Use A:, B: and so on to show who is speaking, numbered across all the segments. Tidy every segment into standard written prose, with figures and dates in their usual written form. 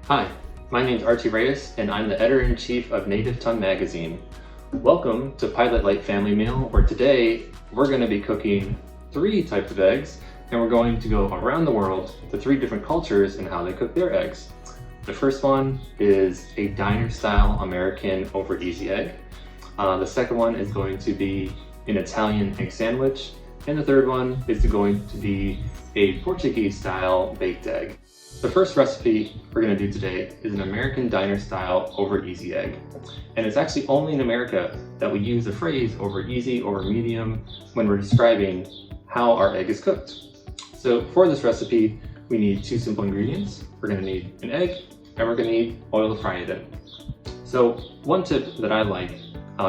A: Hi, my name is Archie Reyes, and I'm the editor-in-chief of Native Tongue magazine. Welcome to Pilot Light Family Meal, where today we're going to be cooking 3 types of eggs, and we're going to go around the world to 3 different cultures and how they cook their eggs. The first one is a diner-style American over easy egg. The second one is going to be an Italian egg sandwich, and the third one is going to be a Portuguese-style baked egg. The first recipe we're going to do today is an American diner-style over easy egg. And it's actually only in America that we use the phrase over easy, over medium when we're describing how our egg is cooked. So for this recipe, we need 2 simple ingredients. We're going to need an egg, and we're going to need oil to fry it in. So one tip that I like,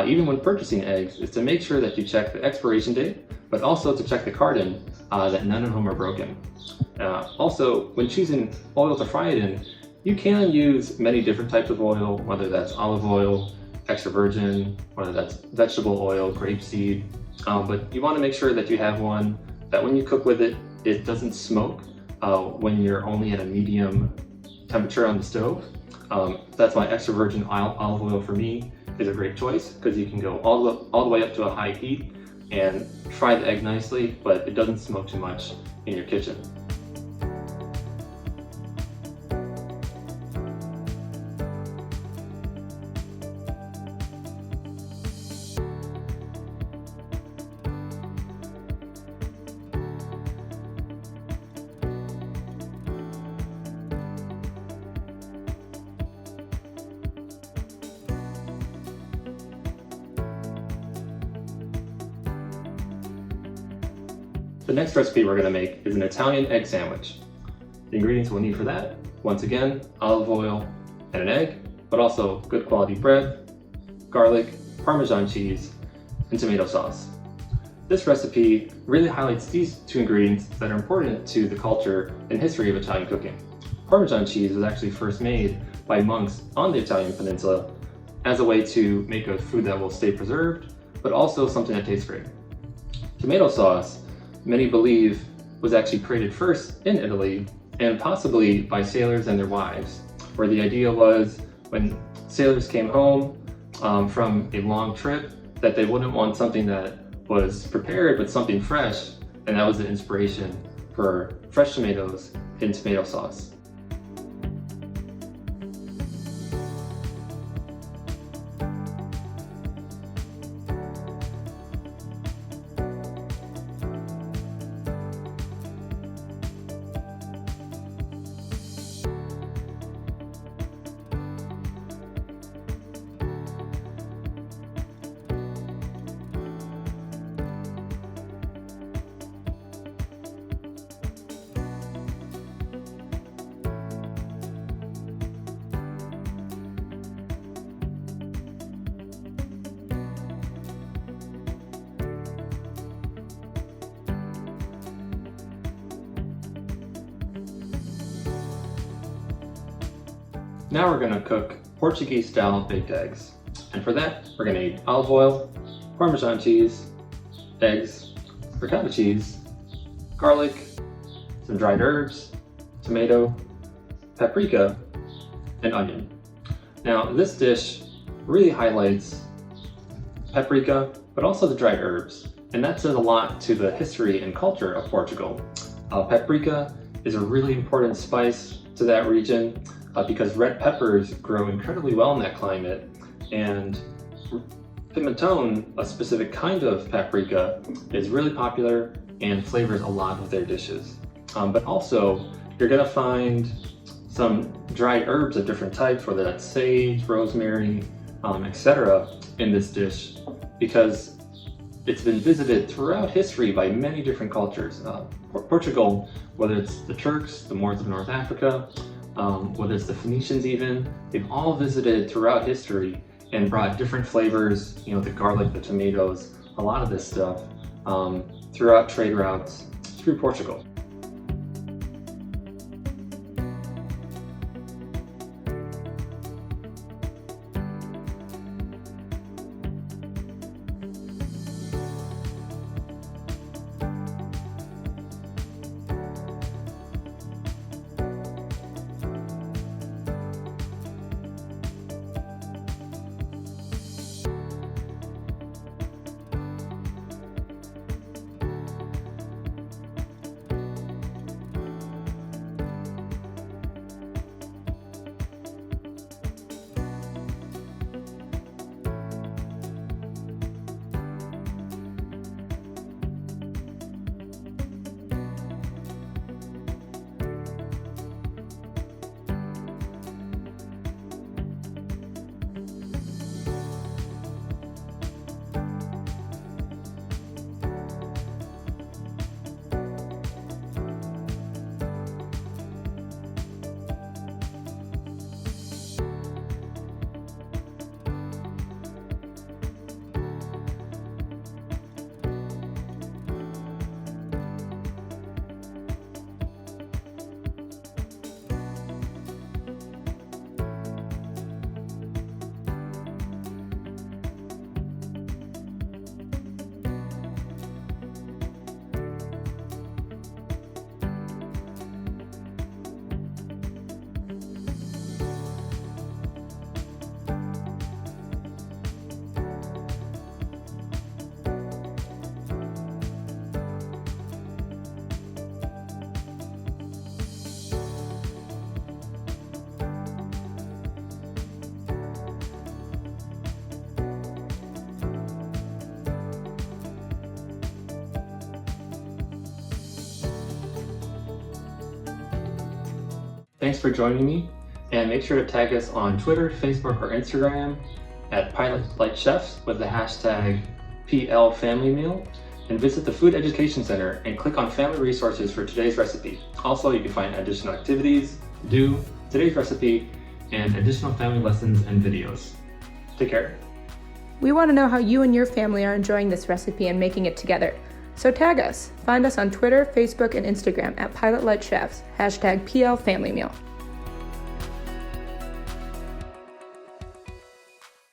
A: even when purchasing eggs, is to make sure that you check the expiration date, but also to check the carton that none of them are broken. Also, when choosing oil to fry it in, you can use many different types of oil, whether that's olive oil, extra virgin, whether that's vegetable oil, grapeseed, but you want to make sure that you have one that when you cook with it, it doesn't smoke when you're only at a medium temperature on the stove. That's why extra virgin olive oil for me is a great choice, because you can go all the way up to a high heat and fry the egg nicely, but it doesn't smoke too much in your kitchen. The next recipe we're going to make is an Italian egg sandwich. The ingredients we'll need for that, once again, olive oil and an egg, but also good quality bread, garlic, Parmesan cheese, and tomato sauce. This recipe really highlights these 2 ingredients that are important to the culture and history of Italian cooking. Parmesan cheese was actually first made by monks on the Italian peninsula as a way to make a food that will stay preserved, but also something that tastes great. Tomato sauce, many believe, was actually created first in Italy and possibly by sailors and their wives, where the idea was when sailors came home from a long trip that they wouldn't want something that was prepared but something fresh, and that was the inspiration for fresh tomatoes in tomato sauce. Now we're going to cook Portuguese-style baked eggs. And for that, we're going to need olive oil, Parmesan cheese, eggs, ricotta cheese, garlic, some dried herbs, tomato, paprika, and onion. Now this dish really highlights paprika, but also the dried herbs. And that says a lot to the history and culture of Portugal. Paprika is a really important spice to that region, because red peppers grow incredibly well in that climate, and pimentone, a specific kind of paprika, is really popular and flavors a lot of their dishes. But also, you're going to find some dried herbs of different types, whether that's sage, rosemary, etc. in this dish, because it's been visited throughout history by many different cultures. Portugal, whether it's the Turks, the Moors of North Africa, whether it's the Phoenicians even, they've all visited throughout history and brought different flavors, the garlic, the tomatoes, a lot of this stuff, throughout trade routes through Portugal. Thanks for joining me, and make sure to tag us on Twitter, Facebook, or Instagram at Pilot Light Chefs with the hashtag #PLFamilyMeal, and visit the Food Education Center and click on Family Resources for today's recipe. Also, you can find additional activities, today's recipe, and additional family lessons and videos. Take care.
B: We want to know how you and your family are enjoying this recipe and making it together. So tag us. Find us on Twitter, Facebook, and Instagram at Pilot Light Chefs, hashtag #PLFamilyMeal.